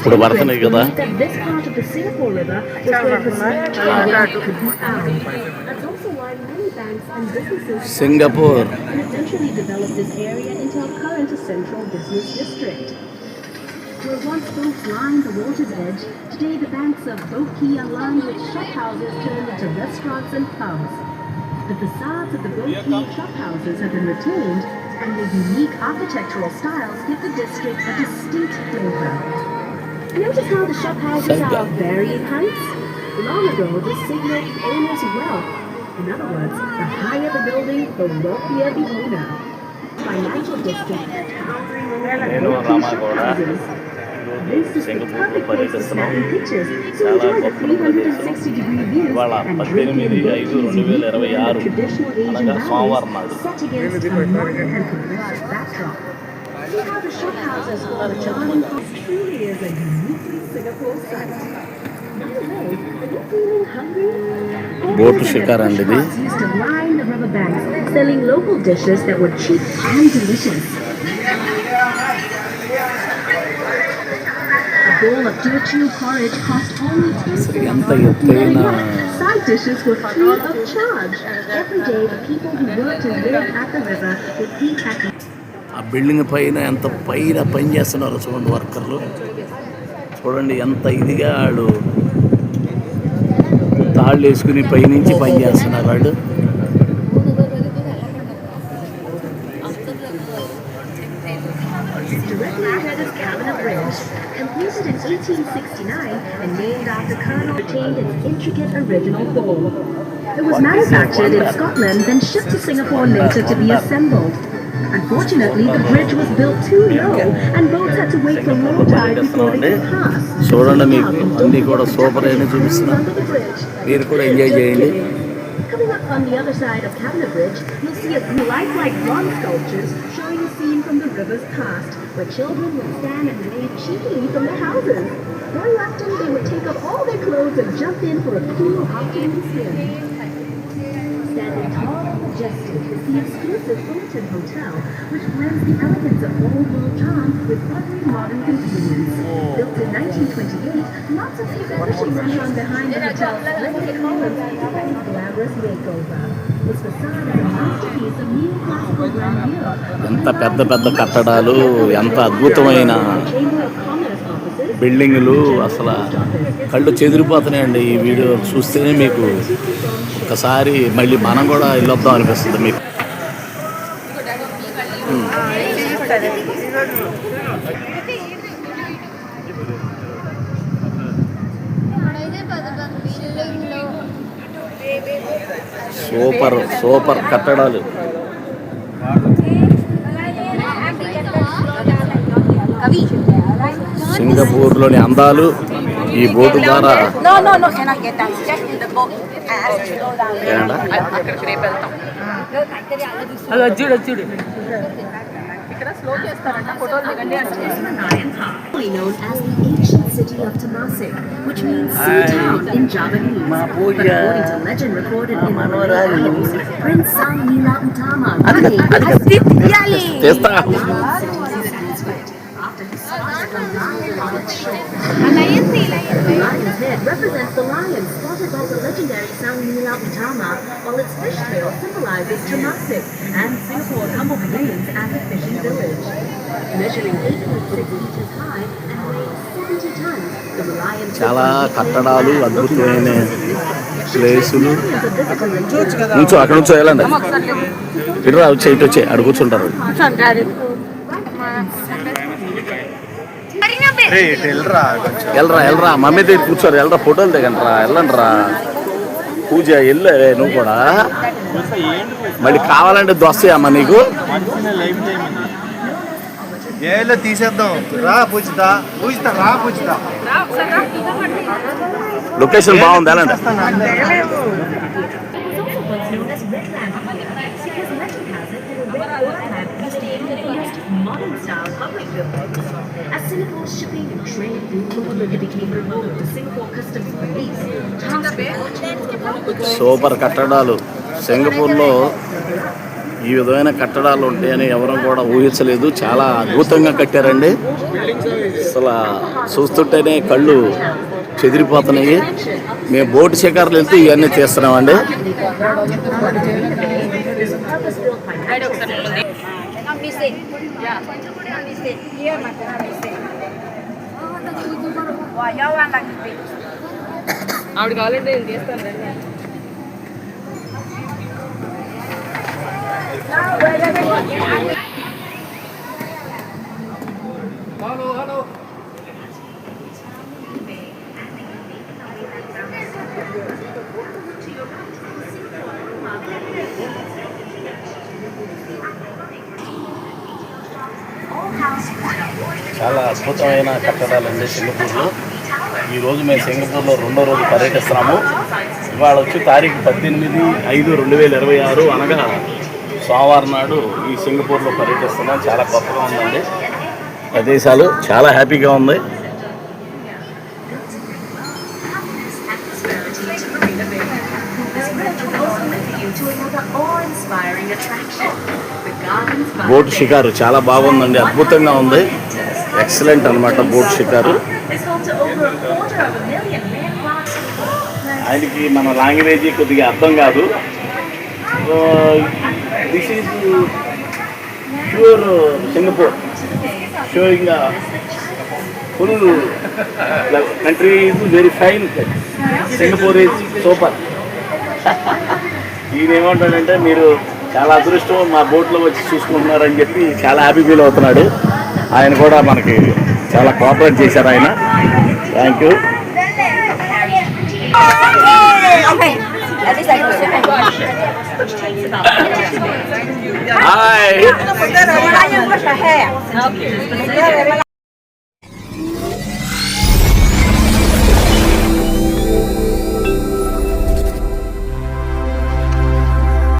ఇప్పుడు పడుతున్నాయి కదా. Singapore Where once boats lined the water's edge, today the banks of Boat Quay are lined with shophouses turned into restaurants and pubs. The facades of the Boat Quay shophouses have been retained, and the unique architectural styles give the district a distinct flavor. Notice how the shophouses are of varying heights? Long ago, this signaled owner's wealth. In other words, the higher the building, the wealthier the owner. Financial district towering over the Boat Quay shophouses. This is the perfect place to snap pictures, so enjoy the 360-degree views and drink in Boat Quay's unique traditional Asian values set against a modern and progressive backdrop. See how the shophouses hold a charming house truly is a uniquely Singapore sight. By the way, are you feeling hungry? Boat షికార్ అండి ఇది. Used to line the riverbanks, selling local dishes that were cheap and delicious. A bowl of Teochew porridge cost only 10 cents. Side dishes were free of charge. Every day, the people who worked and lived at the river would eat at the... ఆ building పైన ఎంత పైన పని చేస్తున్నారు చూడండి వర్కర్లు. చూడండి ఎంత ఇదిగా వాళ్ళు తాళ్ళు వేసుకుని పైనుంచి పని చేస్తున్నారు వాళ్ళు. Directly ahead is Cabinet Bridge, completed in 1869 and named after Colonel retained its intricate original form. It was manufactured in Scotland, then shipped to Singapore later to be assembled. Unfortunately, the bridge was built too low, and boats had to wait for low tide before they could pass. చూడండి మీకు అన్నీ కూడా super అయినా చూపిస్తున్నా, మీరు కూడా enjoy చేయండి. Coming up on the other side of Cabinet Bridge, you'll see a lifelike bronze sculptures showing a scene from the river's past, where children would stand and wave cheekily from their houses. Very often, they would take off all their clothes and jump in for a cool afternoon swim. Standing tall and majestic is the exclusive Fulton Hotel, which blends the elegance of old-world charm with buttery modern convenience. Built in 1928, lots of people wishing went on behind the hotel's splendid columns to a glamorous makeover. Its facade is a masterpiece of neoclassical grandeur. ఎంత పెద్ద పెద్ద కట్టడాలు, ఎంత అద్భుతమైన బిల్డింగులు, అసలు కళ్ళు చెదిరిపోతున్నాయండి. ఈ వీడియో చూస్తేనే మీకు ఒకసారి మళ్ళీ మనం కూడా వెళ్ళొద్దాం అనిపిస్తుంది మీకు. సూపర్ సూపర్ కట్టడాలు. సింగపూర్లోని అందాలు ఈ బోటు ద్వారా. Known as the ancient city of Temasek, which means sea town in Javanese. But according to legend recorded in the Malayalam, Prince Sang Nila Utama after he spotted a lion on its shore. The lion's head represents the lion spotted by the legendary Sang Nila Utama, while its fishtail symbolizes Temasek and Singapore's humble beginnings as a fishing village. Measuring 8.6 meters high and weighing 70 tons, the Reliance చాలా కట్టడాలు, అద్భుతమైన ప్లేసులు. నుంచో అక్కడ నుంచో వెళ్ళండి, ఇటురా వచ్చే ఇటు వచ్చే అక్కడ కూర్చుంటారు. వెళ్ళరా వెళ్ళరా మమ్మీ దగ్గర కూర్చోరు, వెళ్ళరా ఫోటోలు దిగండి రా, వెళ్ళండి రా. పూజ వెళ్ళే నువ్వు కూడా మళ్ళీ కావాలంటే దోస్తాయమ్మా నీకు. ఏలో తీసేద్దాం రా పూజితా, పూజితా రా పూజితా. లొకేషన్ బాగుంది వెళ్ళండి. As Singapore's shipping and trade route, it became remote to Singapore Customs Police. Super కట్టడాలు. సింగపూర్లో ఈ విధమైన కట్టడాలు ఉంటాయని ఎవరు కూడా ఊహించలేదు. చాలా అద్భుతంగా కట్టారండి. అసలు చూస్తుంటేనే కళ్ళు చెదిరిపోతున్నాయి. మేము బోటు షికారులు వెళ్తే ఇవన్నీ తీస్తున్నామండి. ఆవిడ కావాలంటే నేను చేస్తాను. చాలా అద్భుతమైన కట్టడాలండి సింగపూర్లో. ఈరోజు మేము సింగపూర్లో 2వ రోజు పర్యటిస్తున్నాము. ఇవాళ వచ్చి తారీఖు 18/5/2026 అనగా సోమవారం నాడు ఈ సింగపూర్లో పర్యటిస్తున్నాం. చాలా కొత్తగా ఉందండి ప్రదేశాలు, చాలా హ్యాపీగా ఉంది. బోట్ షికారు చాలా బాగుందండి, అద్భుతంగా ఉంది. ఎక్సలెంట్ అన్నమాట బోట్ షికారు. ఆయనకి మన లాంగ్వేజ్ కొద్దిగా అర్థం కాదు. This is pure Singapore, showing full country is very fine, Singapore is super. ఈయన ఏమంటాడంటే మీరు చాలా అదృష్టం మా బోట్లో వచ్చి చూసుకుంటున్నారని చెప్పి చాలా హ్యాపీ ఫీల్ అవుతున్నాడు. ఆయన కూడా మనకి చాలా కోఆపరేట్ చేశారు ఆయన. Thank you. హాయ్.